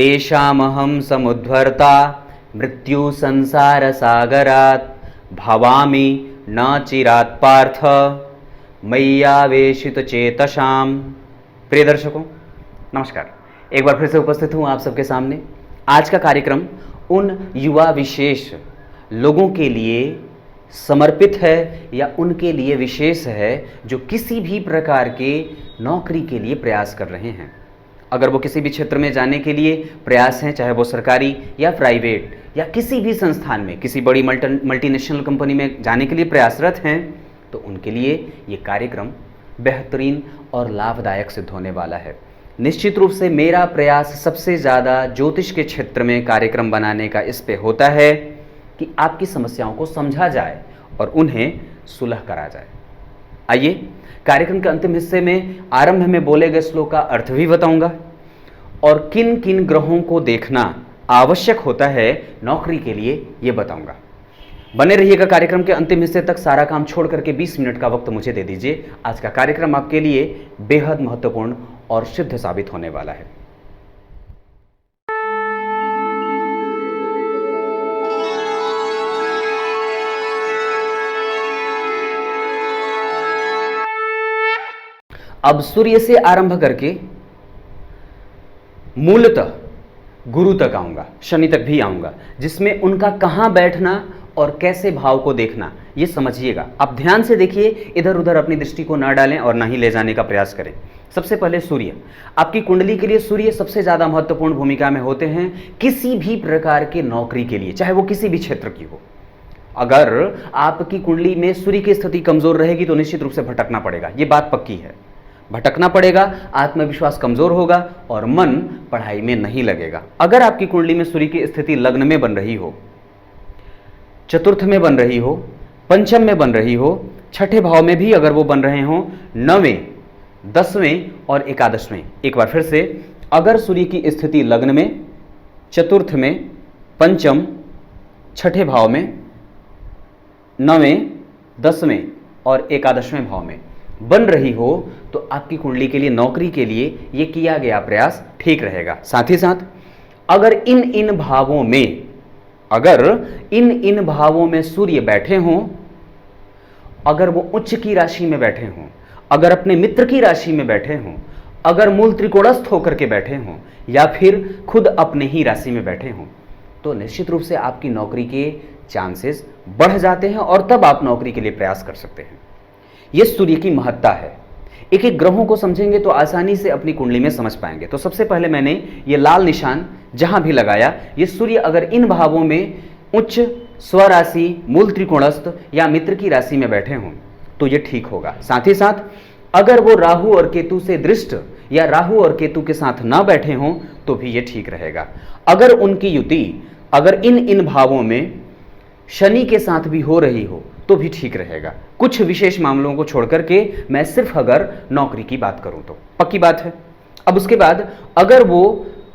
तेषामहं समुद्धर्ता मृत्यु संसार सागरात् भवामि न चिरात् पार्थ मय्यावेशित चेतसाम। प्रिय दर्शकों नमस्कार, एक बार फिर से उपस्थित हूँ आप सबके सामने। आज का कार्यक्रम उन युवा विशेष लोगों के लिए समर्पित है या उनके लिए विशेष है जो किसी भी प्रकार के नौकरी के लिए प्रयास कर रहे हैं। अगर वो किसी भी क्षेत्र में जाने के लिए प्रयास हैं, चाहे वो सरकारी या प्राइवेट या किसी भी संस्थान में, किसी बड़ी मल्टीनेशनल कंपनी में जाने के लिए प्रयासरत हैं, तो उनके लिए ये कार्यक्रम बेहतरीन और लाभदायक सिद्ध होने वाला है। निश्चित रूप से मेरा प्रयास सबसे ज़्यादा ज्योतिष के क्षेत्र में कार्यक्रम बनाने का इस पे होता है कि आपकी समस्याओं को समझा जाए और उन्हें सुलह करा जाए। आइए कार्यक्रम के अंतिम हिस्से में आरंभ में बोले गए श्लोक का अर्थ भी बताऊंगा और किन किन ग्रहों को देखना आवश्यक होता है नौकरी के लिए ये बताऊंगा। बने रहिएगा कार्यक्रम के अंतिम हिस्से तक। सारा काम छोड़ करके 20 मिनट का वक्त मुझे दे दीजिए। आज का कार्यक्रम आपके लिए बेहद महत्वपूर्ण और सिद्ध साबित होने वाला है। अब सूर्य से आरंभ करके मूलतः गुरु तक आऊंगा, शनि तक भी आऊंगा, जिसमें उनका कहां बैठना और कैसे भाव को देखना ये समझिएगा। आप ध्यान से देखिए, इधर उधर अपनी दृष्टि को ना डालें और ना ही ले जाने का प्रयास करें। सबसे पहले सूर्य, आपकी कुंडली के लिए सूर्य सबसे ज्यादा महत्वपूर्ण भूमिका में होते हैं किसी भी प्रकार के नौकरी के लिए, चाहे वो किसी भी क्षेत्र की हो। अगर आपकी कुंडली में सूर्य की स्थिति कमजोर रहेगी तो निश्चित रूप से भटकना पड़ेगा, ये बात पक्की है। भटकना पड़ेगा, आत्मविश्वास कमजोर होगा और मन पढ़ाई में नहीं लगेगा। अगर आपकी कुंडली में सूर्य की स्थिति लग्न में बन रही हो, चतुर्थ में बन रही हो, पंचम में बन रही हो, छठे भाव में भी अगर वो बन रहे हो, नवें, 10वें और एकादशवें, एक बार फिर से, अगर सूर्य की स्थिति लग्न में, चतुर्थ में, पंचम, छठे भाव में, नवें, 10वें और एकादशवें भाव में बन रही हो तो आपकी कुंडली के लिए, नौकरी के लिए ये किया गया प्रयास ठीक रहेगा। साथ ही साथ अगर इन भावों में सूर्य बैठे हों, अगर वो उच्च की राशि में बैठे हों, अगर अपने मित्र की राशि में बैठे हों, अगर मूल त्रिकोणस्थ होकर के बैठे हों या फिर खुद अपने ही राशि में बैठे हों, तो निश्चित रूप से आपकी नौकरी के चांसेस बढ़ जाते हैं और तब आप नौकरी के लिए प्रयास कर सकते हैं। यह सूर्य की महत्ता है। एक एक ग्रहों को समझेंगे तो आसानी से अपनी कुंडली में समझ पाएंगे। तो सबसे पहले मैंने ये लाल निशान जहां भी लगाया, ये सूर्य अगर इन भावों में उच्च, स्वराशि, मूल त्रिकोणस्थ या मित्र की राशि में बैठे हों तो ये ठीक होगा। साथ ही साथ अगर वो राहु और केतु से दृष्ट या राहु और केतु के साथ ना बैठे हों तो भी ये ठीक रहेगा। अगर उनकी युति अगर इन भावों में शनि के साथ भी हो रही हो तो भी ठीक रहेगा। कुछ विशेष मामलों को छोड़कर के मैं सिर्फ अगर नौकरी की बात करूं तो पक्की बात है। अब उसके बाद अगर वो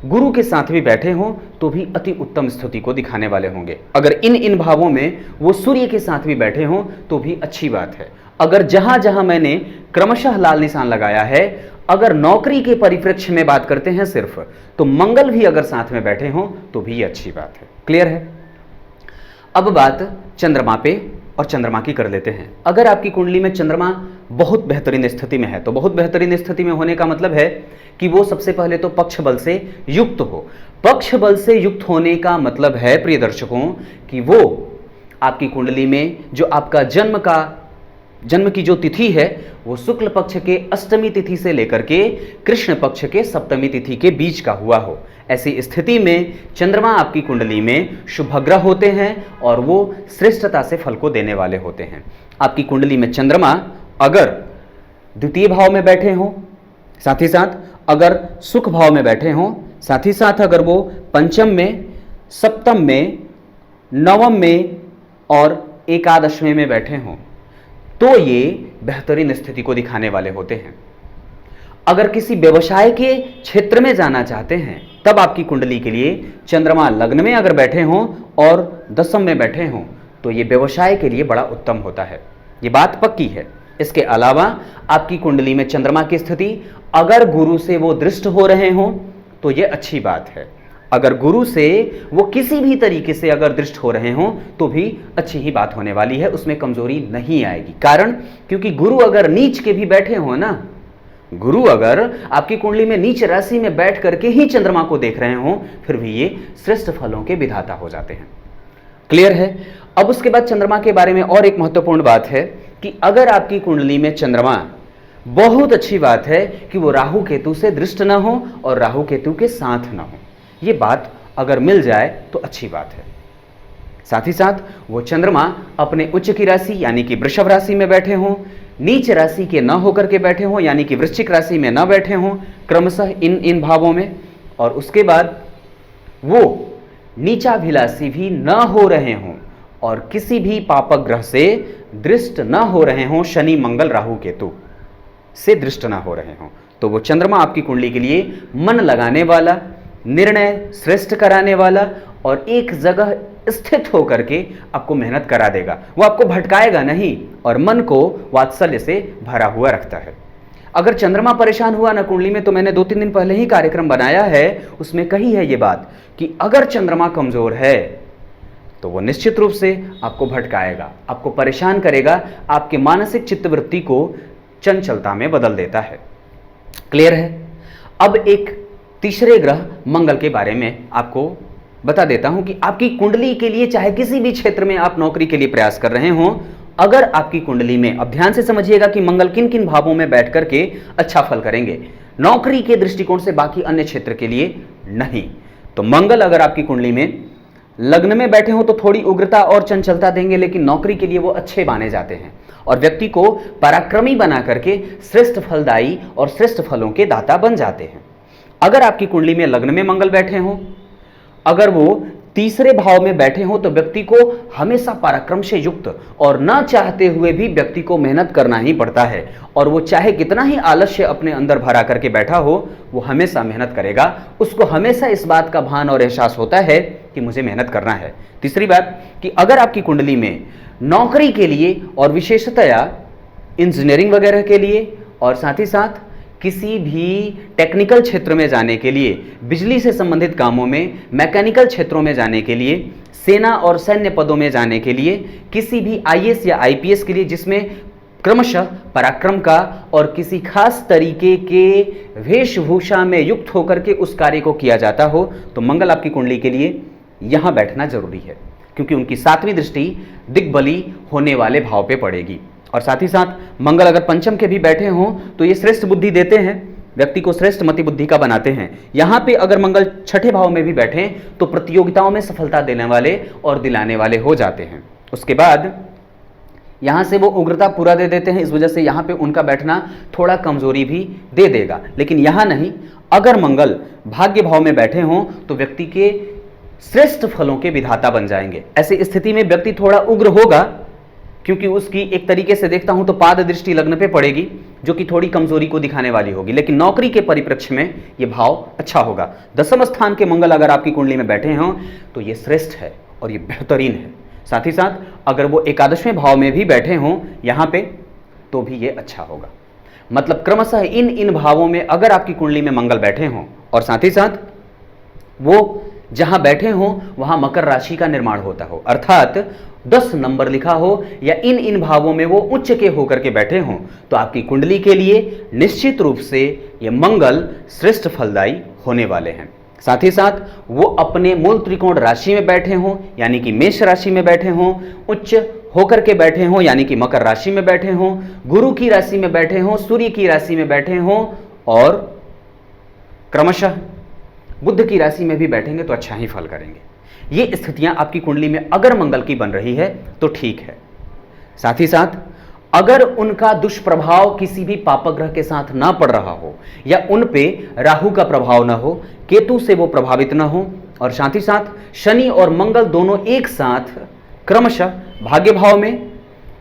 गुरु के साथ भी बैठे हों तो भी अति उत्तम स्थिति को दिखाने वाले होंगे। अगर इन भावों में वो सूर्य के साथ भी बैठे हों तो भी अच्छी बात है। अगर जहां जहां मैंने क्रमशः लाल निशान लगाया है, अगर नौकरी के परिप्रेक्ष्य में बात करते हैं सिर्फ, तो मंगल भी अगर साथ में बैठे हों तो भी अच्छी बात है। क्लियर है? अब बात चंद्रमा पे और चंद्रमा की कर लेते हैं। अगर आपकी कुंडली में चंद्रमा बहुत बेहतरीन स्थिति में है, तो बहुत बेहतरीन स्थिति में होने का मतलब है कि वो सबसे पहले तो पक्ष बल से युक्त हो। पक्ष बल से युक्त होने का मतलब है प्रिय दर्शकों कि वो आपकी कुंडली में जो आपका जन्म की जो तिथि है वो शुक्ल पक्ष के अष्टमी तिथि से लेकर के कृष्ण पक्ष के सप्तमी तिथि के बीच का हुआ हो। ऐसी स्थिति में चंद्रमा आपकी कुंडली में शुभग्रह होते हैं और वो श्रेष्ठता से फल को देने वाले होते हैं। आपकी कुंडली में चंद्रमा अगर द्वितीय भाव में बैठे हों, साथ ही साथ अगर सुख भाव में बैठे हों, साथ ही साथ अगर वो पंचम में, सप्तम में, नवम में और एकादशवें में बैठे हों तो ये बेहतरीन स्थिति को दिखाने वाले होते हैं। अगर किसी व्यवसाय के क्षेत्र में जाना चाहते हैं तब आपकी कुंडली के लिए चंद्रमा लग्न में अगर बैठे हों और दशम में बैठे हों तो ये व्यवसाय के लिए बड़ा उत्तम होता है। ये बात पक्की है। इसके अलावा आपकी कुंडली में चंद्रमा की स्थिति अगर गुरु से वो दृष्ट हो रहे हों तो ये अच्छी बात है। अगर गुरु से वो किसी भी तरीके से अगर दृष्ट हो रहे हों तो भी अच्छी ही बात होने वाली है, उसमें कमजोरी नहीं आएगी। कारण क्योंकि गुरु अगर नीच के भी बैठे हो ना, गुरु अगर आपकी कुंडली में नीच राशि में बैठ करके ही चंद्रमा को देख रहे हों, फिर भी ये श्रेष्ठ फलों के विधाता हो जाते हैं। क्लियर है। अब उसके बाद चंद्रमा के बारे में और एक महत्वपूर्ण बात है कि अगर आपकी कुंडली में चंद्रमा, बहुत अच्छी बात है कि वो राहु केतु से दृष्ट ना हो और राहु केतु के साथ ना हो। ये बात अगर मिल जाए तो अच्छी बात है। साथ ही साथ वो चंद्रमा अपने उच्च की राशि यानी कि वृषभ राशि में बैठे हों, नीच राशि के न होकर के बैठे हों यानी कि वृश्चिक राशि में न बैठे हों, क्रमशः इन भावों में, और उसके बाद वो नीचाभिलाषी भी न हो रहे हों और किसी भी पापक ग्रह से दृष्ट न हो रहे हों, शनि मंगल राहु केतु से दृष्ट न हो रहे हों, तो वो चंद्रमा आपकी कुंडली के लिए मन लगाने वाला, निर्णय श्रेष्ठ कराने वाला और एक जगह स्थित होकर के आपको मेहनत करा देगा। वो आपको भटकाएगा नहीं और मन को वात्सल्य से भरा हुआ रखता है। अगर चंद्रमा परेशान हुआ ना कुंडली में, तो मैंने 2-3 दिन पहले ही कार्यक्रम बनाया है, उसमें कही है ये बात कि अगर चंद्रमा कमजोर है तो वो निश्चित रूप से आपको भटकाएगा, आपको परेशान करेगा, आपके मानसिक चित्तवृत्ति को चंचलता में बदल देता है। क्लियर है। अब एक तीसरे ग्रह मंगल के बारे में आपको बता देता हूं कि आपकी कुंडली के लिए, चाहे किसी भी क्षेत्र में आप नौकरी के लिए प्रयास कर रहे हों, अगर आपकी कुंडली में, अब ध्यान से समझिएगा कि मंगल किन किन भावों में बैठ करके अच्छा फल करेंगे, नौकरी के दृष्टिकोण से, बाकी अन्य क्षेत्र के लिए नहीं। तो मंगल अगर आपकी कुंडली में लग्न में बैठे हो तो थोड़ी उग्रता और चंचलता देंगे, लेकिन नौकरी के लिए वो अच्छे माने जाते हैं और व्यक्ति को पराक्रमी बना करके श्रेष्ठ फलदायी और श्रेष्ठ फलों के दाता बन जाते हैं। अगर आपकी कुंडली में लग्न में मंगल बैठे हों, अगर वो तीसरे भाव में बैठे हों, तो व्यक्ति को हमेशा पराक्रम से युक्त और ना चाहते हुए भी व्यक्ति को मेहनत करना ही पड़ता है, और वो चाहे कितना ही आलस्य अपने अंदर भरा करके बैठा हो, वो हमेशा मेहनत करेगा। उसको हमेशा इस बात का भान और एहसास होता है कि मुझे मेहनत करना है। तीसरी बात कि अगर आपकी कुंडली में नौकरी के लिए और विशेषतया इंजीनियरिंग वगैरह के लिए और साथ ही साथ किसी भी टेक्निकल क्षेत्र में जाने के लिए, बिजली से संबंधित कामों में, मैकेनिकल क्षेत्रों में जाने के लिए, सेना और सैन्य पदों में जाने के लिए, किसी भी आईएएस या आईपीएस के लिए जिसमें क्रमशः पराक्रम का और किसी खास तरीके के वेशभूषा में युक्त होकर के उस कार्य को किया जाता हो, तो मंगल आपकी कुंडली के लिए यहां बैठना जरूरी है, क्योंकि उनकी 7वीं दृष्टि दिग्बली होने वाले भाव पे पड़ेगी। और साथ ही साथ मंगल अगर पंचम के भी बैठे हों तो ये श्रेष्ठ बुद्धि देते हैं, व्यक्ति को श्रेष्ठ मति बुद्धि का बनाते हैं। यहां पे अगर मंगल 6ठे भाव में भी बैठे तो प्रतियोगिताओं में सफलता देने वाले और दिलाने वाले हो जाते हैं। उसके बाद यहां से वो उग्रता पूरा दे देते हैं, इस वजह से यहां पे उनका बैठना थोड़ा कमजोरी भी दे देगा, लेकिन यहां नहीं। अगर मंगल भाग्य भाव में बैठे हों तो व्यक्ति के श्रेष्ठ फलों के विधाता बन जाएंगे। ऐसी स्थिति में व्यक्ति थोड़ा उग्र होगा, क्योंकि उसकी एक तरीके से देखता हूं तो पाद दृष्टि लग्न पे पड़ेगी, जो कि थोड़ी कमजोरी को दिखाने वाली होगी, लेकिन नौकरी के परिप्रेक्ष्य में यह भाव अच्छा होगा। 10वें स्थान के मंगल अगर आपकी कुंडली में बैठे हों तो ये श्रेष्ठ है और ये बेहतरीन है। साथ ही साथ अगर वो 11वें भाव में भी बैठे हों यहां पे, तो भी ये अच्छा होगा। मतलब क्रमशः इन भावों में अगर आपकी कुंडली में मंगल बैठे हों और साथ ही साथ वो जहां बैठे हों वहां मकर राशि का निर्माण होता हो, अर्थात 10 नंबर लिखा हो, या इन भावों में वो उच्च के होकर के बैठे हों, तो आपकी कुंडली के लिए निश्चित रूप से ये मंगल श्रेष्ठ फलदायी होने वाले हैं। साथ ही साथ वो अपने मूल त्रिकोण राशि में बैठे हों यानी कि मेष राशि में बैठे हों, उच्च होकर के बैठे हों यानी कि मकर राशि में बैठे हों, गुरु की राशि में बैठे हों, सूर्य की राशि में बैठे हों और क्रमशः बुध की राशि में भी बैठेंगे तो अच्छा ही फल करेंगे। ये स्थितियां आपकी कुंडली में अगर मंगल की बन रही है तो ठीक है। साथ ही साथ अगर उनका दुष्प्रभाव किसी भी पापक ग्रह के साथ ना पड़ रहा हो, या उन पे राहु का प्रभाव ना हो, केतु से वो प्रभावित ना हो, और साथ ही साथ शनि और मंगल दोनों एक साथ क्रमशः भाग्य भाव में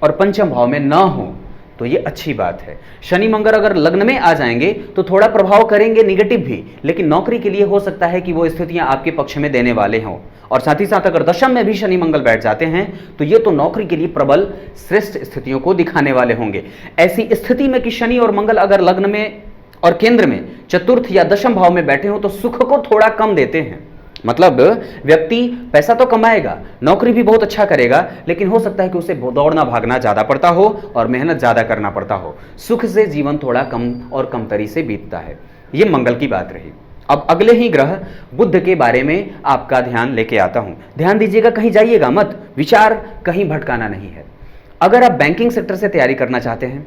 और पंचम भाव में ना हो, तो ये अच्छी बात है। शनि मंगल अगर लग्न में आ जाएंगे तो थोड़ा प्रभाव करेंगे निगेटिव भी, लेकिन नौकरी के लिए हो सकता है कि वो स्थितियां आपके पक्ष में देने वाले हों। और साथ ही साथ अगर दशम में भी शनि मंगल बैठ जाते हैं तो ये तो नौकरी के लिए प्रबल श्रेष्ठ स्थितियों को दिखाने वाले होंगे। ऐसी स्थिति में कि शनि और मंगल अगर लग्न में और केंद्र में चतुर्थ या दशम भाव में बैठे हो तो सुख को थोड़ा कम देते हैं, मतलब व्यक्ति पैसा तो कमाएगा, नौकरी भी बहुत अच्छा करेगा, लेकिन हो सकता है कि उसे दौड़ना भागना ज्यादा पड़ता हो और मेहनत ज्यादा करना पड़ता हो। सुख से जीवन थोड़ा कम और कमतरी से बीतता है। ये मंगल की बात रही। अब अगले ही ग्रह बुध के बारे में आपका ध्यान लेके आता हूं। ध्यान दीजिएगा, कहीं जाइएगा मत, विचार कहीं भटकाना नहीं है। अगर आप बैंकिंग सेक्टर से तैयारी करना चाहते हैं,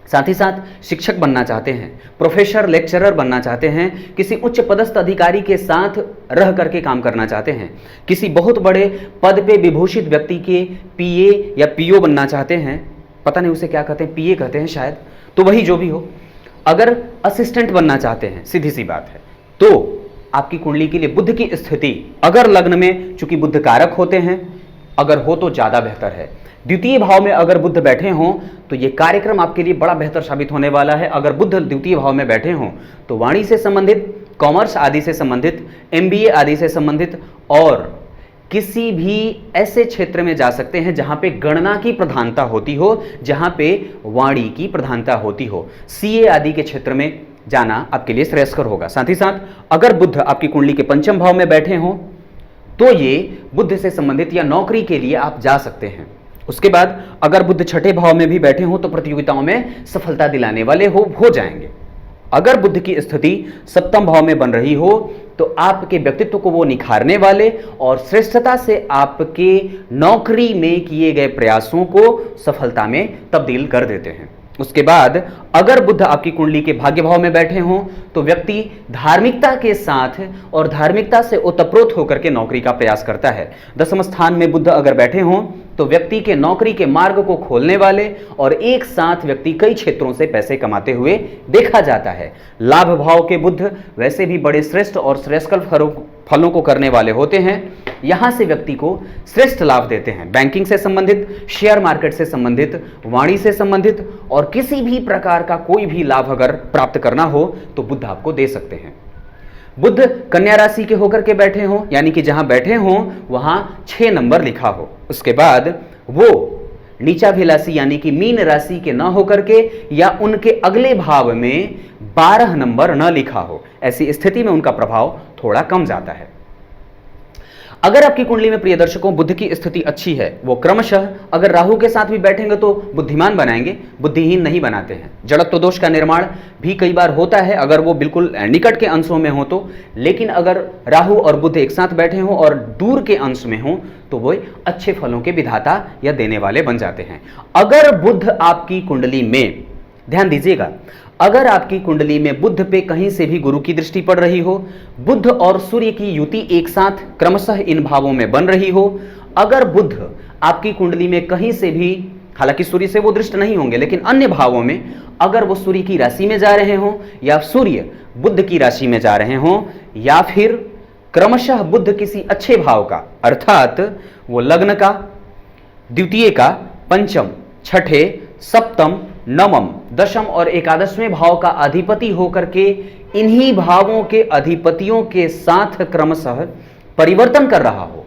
साथ ही साथ शिक्षक बनना चाहते हैं, प्रोफेसर लेक्चरर बनना चाहते हैं, किसी उच्च पदस्थ अधिकारी के साथ रह करके काम करना चाहते हैं, किसी बहुत बड़े पद पे विभूषित व्यक्ति के पीए या पीओ बनना चाहते हैं, पता नहीं उसे क्या कहते हैं, पीए कहते हैं शायद, तो वही जो भी हो, अगर असिस्टेंट बनना चाहते हैं, सीधी सी बात है, तो आपकी कुंडली के लिए बुध की स्थिति अगर लग्न में, चूंकि बुध कारक होते हैं, अगर हो तो ज्यादा बेहतर है। द्वितीय भाव में अगर बुध बैठे हों तो यह कार्यक्रम आपके लिए बड़ा बेहतर साबित होने वाला है। अगर बुध द्वितीय भाव में बैठे हों तो वाणी से संबंधित, कॉमर्स आदि से संबंधित, एमबीए आदि से संबंधित और किसी भी ऐसे क्षेत्र में जा सकते हैं जहां पे गणना की प्रधानता होती हो, जहां पे वाणी की प्रधानता होती हो। सीए आदि के क्षेत्र में जाना आपके लिए श्रेयस्कर होगा। साथ ही साथ अगर बुध आपकी कुंडली के पंचम भाव में बैठे हों तो ये बुध से संबंधित या नौकरी के लिए आप जा सकते हैं। उसके बाद अगर बुध छठे भाव में भी बैठे हों तो प्रतियोगिताओं में सफलता दिलाने वाले हो जाएंगे। अगर बुध की स्थिति सप्तम भाव में बन रही हो तो आपके व्यक्तित्व को वो निखारने वाले और श्रेष्ठता से आपके नौकरी में किए गए प्रयासों को सफलता में तब्दील कर देते हैं। उसके बाद अगर बुध आपकी कुंडली के भाग्य भाव में बैठे हों तो व्यक्ति धार्मिकता के साथ और धार्मिकता से ओतप्रोत होकर के नौकरी का प्रयास करता है। दसम स्थान में बुध अगर बैठे हों तो व्यक्ति के नौकरी के मार्ग को खोलने वाले और एक साथ व्यक्ति कई क्षेत्रों से पैसे कमाते हुए देखा जाता है। लाभ भाव के बुध वैसे भी बड़े श्रेष्ठ और श्रेष्ठकर फलों को करने वाले होते हैं। यहां से व्यक्ति को श्रेष्ठ लाभ देते हैं। बैंकिंग से संबंधित, शेयर मार्केट से संबंधित, वाणी से संबंधित और किसी भी प्रकार का कोई भी लाभ अगर प्राप्त करना हो तो बुध आपको दे सकते हैं। बुध कन्या राशि के होकर के बैठे हों, यानी कि जहां बैठे हों वहां 6 नंबर लिखा हो। उसके बाद वो नीचाभिलाषी यानी कि मीन राशि के न होकर के या उनके अगले भाव में 12 नंबर न लिखा हो, ऐसी स्थिति में उनका प्रभाव थोड़ा कम जाता है। अगर आपकी कुंडली में प्रिय दर्शकों बुध की स्थिति अच्छी है, वो क्रमशः अगर राहु के साथ भी बैठेंगे तो बुद्धिमान बनाएंगे, बुद्धिहीन नहीं बनाते हैं। जड़त्व दोष का निर्माण भी कई बार होता है अगर वो बिल्कुल निकट के अंशों में हो तो, लेकिन अगर राहु और बुध एक साथ बैठे हों और दूर के अंश में हों तो वो अच्छे फलों के विधाता या देने वाले बन जाते हैं। अगर बुध आपकी कुंडली में, ध्यान दीजिएगा, अगर आपकी कुंडली में बुध पे कहीं से भी गुरु की दृष्टि पड़ रही हो, बुध और सूर्य की युति एक साथ क्रमशः इन भावों में बन रही हो, अगर बुध आपकी कुंडली में कहीं से भी, हालांकि सूर्य से वो दृष्ट नहीं होंगे लेकिन अन्य भावों में अगर वो सूर्य की राशि में जा रहे हों या सूर्य बुध की राशि में जा रहे हों या फिर क्रमशः बुध किसी अच्छे भाव का, अर्थात वो लग्न का, द्वितीय का, पंचम, छठे, सप्तम, नवम, दशम और एकादशवें भाव का अधिपति होकर के इन्हीं भावों के अधिपतियों के साथ क्रमशः परिवर्तन कर रहा हो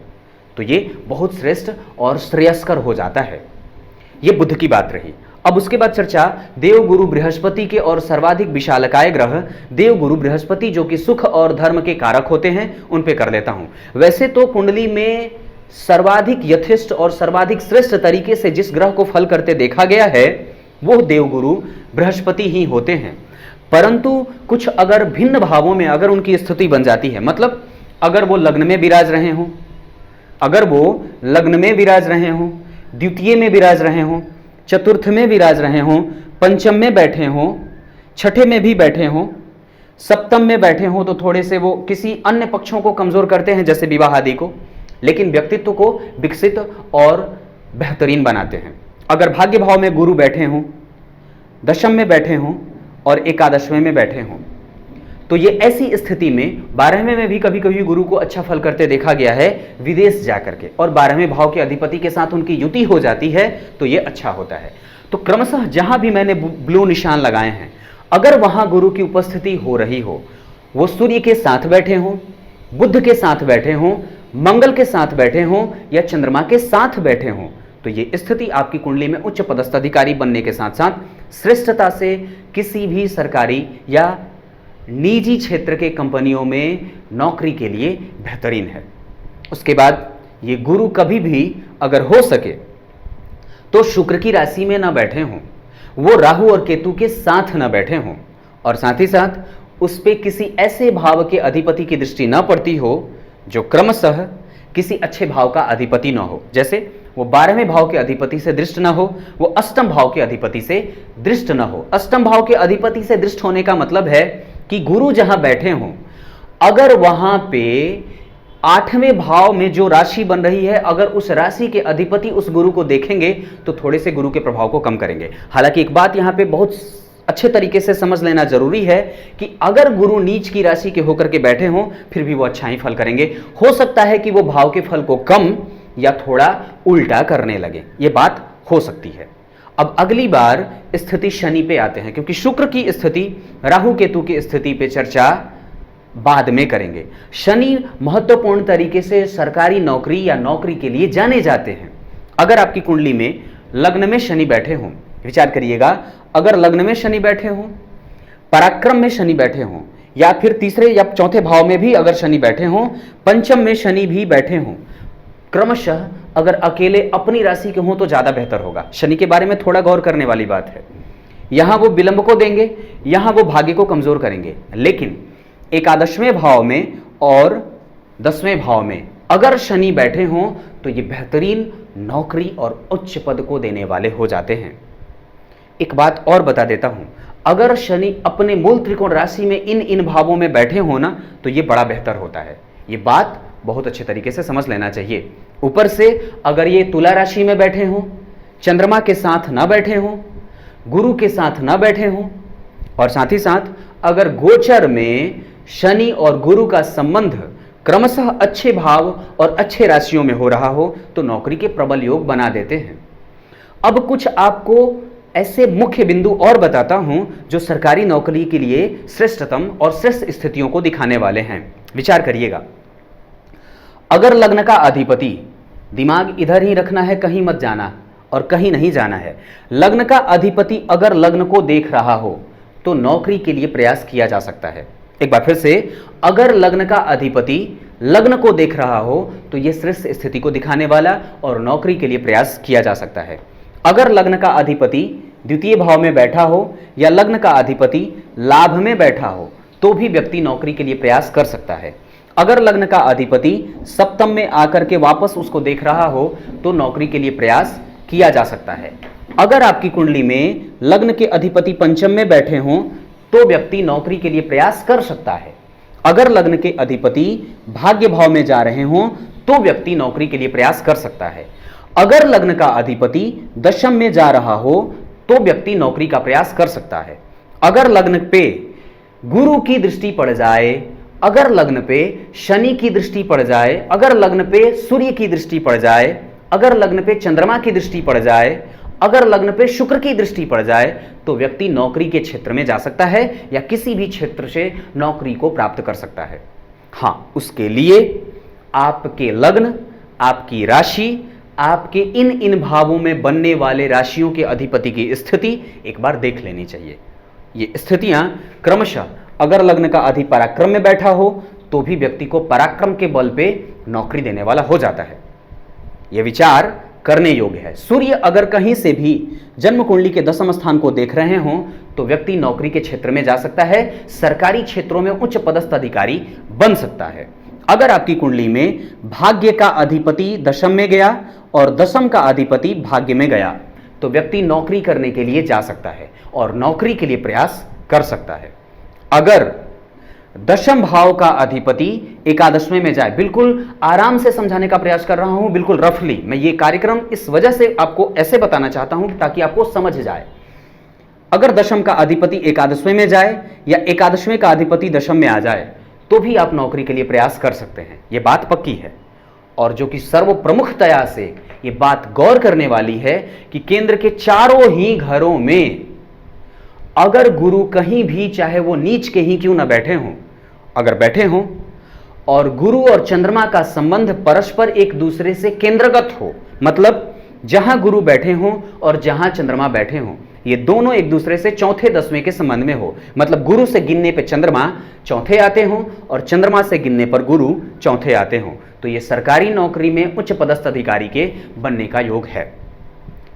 तो ये बहुत श्रेष्ठ और श्रेयस्कर हो जाता है। ये बुध की बात रही। अब उसके बाद चर्चा देवगुरु बृहस्पति के और सर्वाधिक विशालकाय ग्रह देवगुरु बृहस्पति जो कि सुख और धर्म के कारक होते हैं उन पे कर लेता हूं। वैसे तो कुंडली में सर्वाधिक यथेष्ट और सर्वाधिक श्रेष्ठ तरीके से जिस ग्रह को फल करते देखा गया है वो देवगुरु बृहस्पति ही होते हैं, परंतु कुछ अगर भिन्न भावों में अगर उनकी स्थिति बन जाती है, मतलब अगर वो लग्न में विराज रहे हों, अगर वो लग्न में विराज रहे हों, द्वितीय में विराज रहे हों, चतुर्थ में विराज रहे हों, पंचम में बैठे हों, छठे में भी बैठे हों, सप्तम में बैठे हों, तो थोड़े से वो किसी अन्य पक्षों को कमजोर करते हैं जैसे विवाह आदि को, लेकिन व्यक्तित्व को विकसित और बेहतरीन बनाते हैं। अगर भाग्य भाव में गुरु बैठे हों, दशम में बैठे हों और एकादशवें में बैठे हों तो ये ऐसी स्थिति में 12वें में भी कभी कभी गुरु को अच्छा फल करते देखा गया है विदेश जाकर के, और 12वें भाव के अधिपति के साथ उनकी युति हो जाती है तो ये अच्छा होता है। तो क्रमशः जहां भी मैंने ब्लू निशान लगाए हैं अगर वहां गुरु की उपस्थिति हो रही हो, वो सूर्य के साथ बैठे हों, बुध के साथ बैठे हों, मंगल के साथ बैठे हों या चंद्रमा के साथ बैठे हों तो ये स्थिति आपकी कुंडली में उच्च पदस्थ अधिकारी बनने के साथ साथ श्रेष्ठता से किसी भी सरकारी या निजी क्षेत्र के कंपनियों में नौकरी के लिए बेहतरीन है। उसके बाद ये गुरु कभी भी अगर हो सके तो शुक्र की राशि में ना बैठे हों, वो राहु और केतु के साथ ना बैठे हों, और साथ ही साथ उस पे किसी ऐसे भाव के अधिपति की दृष्टि ना पड़ती हो जो क्रमशः किसी अच्छे भाव का अधिपति ना हो। जैसे वो 12वें भाव के अधिपति से दृष्ट ना हो, वो अष्टम भाव के अधिपति से दृष्ट ना हो। अष्टम भाव के अधिपति से दृष्ट होने का मतलब है कि गुरु जहां बैठे हों, अगर वहां पे 8वें भाव में जो राशि बन रही है, अगर उस राशि के अधिपति उस गुरु को देखेंगे तो थोड़े से गुरु के प्रभाव को कम करेंगे। हालांकि एक बात यहां पे बहुत अच्छे तरीके से समझ लेना जरूरी है कि अगर गुरु नीच की राशि के होकर के बैठे हों फिर भी वो अच्छा ही फल करेंगे। हो सकता है कि वो भाव के फल को कम या थोड़ा उल्टा करने लगे, ये बात हो सकती है। अब अगली बार स्थिति शनि पे आते हैं, क्योंकि शुक्र की स्थिति, राहु केतु की स्थिति पे चर्चा बाद में करेंगे। शनि महत्वपूर्ण तरीके से सरकारी नौकरी या नौकरी के लिए जाने जाते हैं। अगर आपकी कुंडली में लग्न में शनि बैठे हों, विचार करिएगा, अगर लग्न में शनि बैठे हों, पराक्रम में शनि बैठे हों, या फिर तीसरे या चौथे भाव में भी अगर शनि बैठे हों, पंचम में शनि भी बैठे हों, क्रमशः अगर अकेले अपनी राशि के हों तो ज्यादा बेहतर होगा। शनि के बारे में थोड़ा गौर करने वाली बात है। यहां वो विलंब को देंगे, यहां वो भाग्य को कमजोर करेंगे, लेकिन एकादशवें भाव में और 10वें भाव में अगर शनि बैठे हों तो ये बेहतरीन नौकरी और उच्च पद को देने वाले हो जाते हैं। एक बात और बता देता हूं, अगर शनि अपने मूल त्रिकोण राशि में इन भावों में बैठे हो ना तो ये बड़ा बेहतर होता है। ये बात बहुत अच्छे तरीके से समझ लेना चाहिए। ऊपर से अगर ये तुला राशि में बैठे हों, चंद्रमा के साथ ना बैठे हों, गुरु के साथ ना बैठे हों, और साथ ही साथ अगर गोचर में शनि और गुरु का संबंध क्रमशः अच्छे भाव और अच्छे राशियों में हो रहा हो तो नौकरी के प्रबल योग बना देते हैं। अब कुछ आपको ऐसे मुख्य बिंदु और बताता हूं जो सरकारी नौकरी के लिए श्रेष्ठतम और श्रेष्ठ स्थितियों को दिखाने वाले हैं। विचार करिएगा, अगर लग्न का अधिपति, दिमाग इधर ही रखना है, कहीं मत जाना और कहीं नहीं जाना है, लग्न का अधिपति अगर लग्न को देख रहा हो तो नौकरी के लिए प्रयास किया जा सकता है। एक बार फिर से, अगर लग्न का अधिपति लग्न को देख रहा हो तो यह श्रेष्ठ स्थिति को दिखाने वाला और नौकरी के लिए प्रयास किया जा सकता है। अगर लग्न का अधिपति द्वितीय भाव में बैठा हो या लग्न का अधिपति लाभ में बैठा हो तो भी व्यक्ति नौकरी के लिए प्रयास कर सकता है। अगर लग्न का अधिपति सप्तम में आकर के वापस उसको देख रहा हो तो नौकरी के लिए प्रयास किया जा सकता है। अगर आपकी कुंडली में लग्न के अधिपति पंचम में बैठे हों तो व्यक्ति नौकरी के लिए प्रयास कर सकता है। अगर लग्न के अधिपति भाग्य भाव में जा रहे हों तो व्यक्ति नौकरी के लिए प्रयास कर सकता है। अगर लग्न का अधिपति दशम में जा रहा हो तो व्यक्ति नौकरी का प्रयास कर सकता है। अगर लग्न पे गुरु की दृष्टि पड़ जाए, अगर लग्न पे शनि की दृष्टि पड़ जाए, अगर लग्न पे सूर्य की दृष्टि पड़ जाए, अगर लग्न पे चंद्रमा की दृष्टि पड़ जाए, अगर लग्न पे शुक्र की दृष्टि पड़ जाए तो व्यक्ति नौकरी के क्षेत्र में जा सकता है या किसी भी क्षेत्र से नौकरी को प्राप्त कर सकता है। हां, उसके लिए आपके लग्न, आपकी राशि, आपके इन भावों में बनने वाले राशियों के अधिपति की स्थिति एक बार देख लेनी चाहिए। ये स्थितियां क्रमशः, अगर लग्न का अधि पराक्रम में बैठा हो तो भी व्यक्ति को पराक्रम के बल पे नौकरी देने वाला हो जाता है। यह विचार करने योग्य है। सूर्य अगर कहीं से भी जन्म कुंडली के 10वें स्थान को देख रहे हों तो व्यक्ति नौकरी के क्षेत्र में जा सकता है, सरकारी क्षेत्रों में उच्च पदस्थ अधिकारी बन सकता है। अगर आपकी कुंडली में भाग्य का अधिपति दशम में गया और दशम का अधिपति भाग्य में गया तो व्यक्ति नौकरी करने के लिए जा सकता है और नौकरी के लिए प्रयास कर सकता है। अगर दशम भाव का अधिपति एकादशवें में जाए, बिल्कुल आराम से समझाने का प्रयास कर रहा हूं, बिल्कुल रफली मैं ये कार्यक्रम इस वजह से आपको ऐसे बताना चाहता हूं ताकि आपको समझ जाए। अगर दशम का अधिपति एकादशवें में जाए या एकादशवें का अधिपति दशम में आ जाए तो भी आप नौकरी के लिए प्रयास कर सकते हैं। यह बात पक्की है। और जो कि सर्व प्रमुखतया से ये बात गौर करने वाली है कि केंद्र के चारों ही घरों में अगर गुरु कहीं भी, चाहे वो नीच के ही क्यों ना बैठे हों, अगर बैठे हों और गुरु और चंद्रमा का संबंध परस्पर एक दूसरे से केंद्रगत हो, मतलब जहां गुरु बैठे हों और जहां चंद्रमा बैठे हों, ये दोनों एक दूसरे से चौथे दसवें के संबंध में हो, मतलब गुरु से गिनने पे चंद्रमा चौथे आते हों और चंद्रमा से गिनने पर गुरु चौथे आते हों, तो ये सरकारी नौकरी में उच्च पदस्थ अधिकारी के बनने का योग है।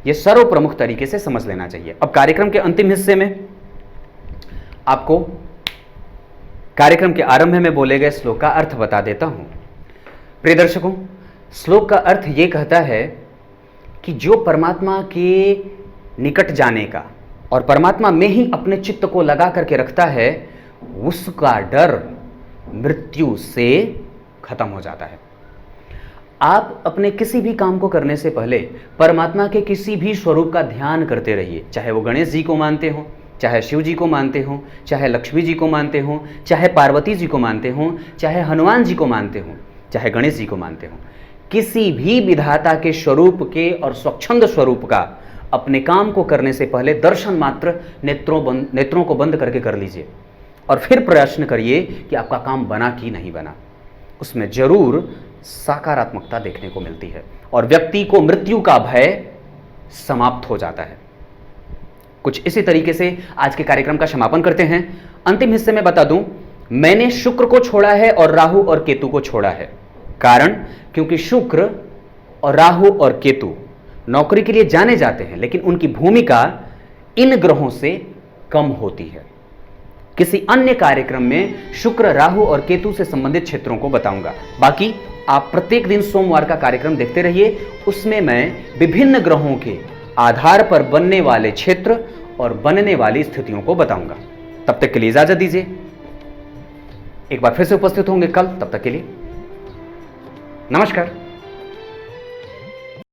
ये सर्वप्रमुख तरीके से समझ लेना चाहिए। अब कार्यक्रम के अंतिम हिस्से में आपको कार्यक्रम के आरंभ में बोले गए श्लोक का अर्थ बता देता हूं। प्रिय दर्शकों, श्लोक का अर्थ ये कहता है कि जो परमात्मा के निकट जाने का और परमात्मा में ही अपने चित्त को लगा करके रखता है, उसका डर मृत्यु से खत्म हो जाता है। आप अपने किसी भी काम को करने से पहले परमात्मा के किसी भी स्वरूप का ध्यान करते रहिए, चाहे वो गणेश जी को मानते हो, चाहे शिव जी को मानते हो, चाहे लक्ष्मी जी को मानते हो, चाहे पार्वती जी को मानते हो, चाहे हनुमान जी को मानते हो, चाहे गणेश जी को मानते हो। किसी भी विधाता के स्वरूप के और स्वच्छंद स्वरूप का अपने काम को करने से पहले दर्शन मात्र नेत्रों को बंद करके कर लीजिए और फिर प्रश्न करिए कि आपका काम बना कि नहीं बना। उसमें जरूर सकारात्मकता देखने को मिलती है और व्यक्ति को मृत्यु का भय समाप्त हो जाता है। कुछ इसी तरीके से आज के कार्यक्रम का समापन करते हैं। अंतिम हिस्से में बता दूं, मैंने शुक्र को छोड़ा है और राहु और केतु को छोड़ा है। कारण, क्योंकि शुक्र और राहु और केतु नौकरी के लिए जाने जाते हैं, लेकिन उनकी भूमिका इन ग्रहों से कम होती है। किसी अन्य कार्यक्रम में शुक्र, राहु और केतु से संबंधित क्षेत्रों को बताऊंगा। बाकी आप प्रत्येक दिन सोमवार का कार्यक्रम देखते रहिए, उसमें मैं विभिन्न ग्रहों के आधार पर बनने वाले क्षेत्र और बनने वाली स्थितियों को बताऊंगा। तब तक के लिए इजाजत दीजिए। एक बार फिर से उपस्थित होंगे कल, तब तक के लिए नमस्कार।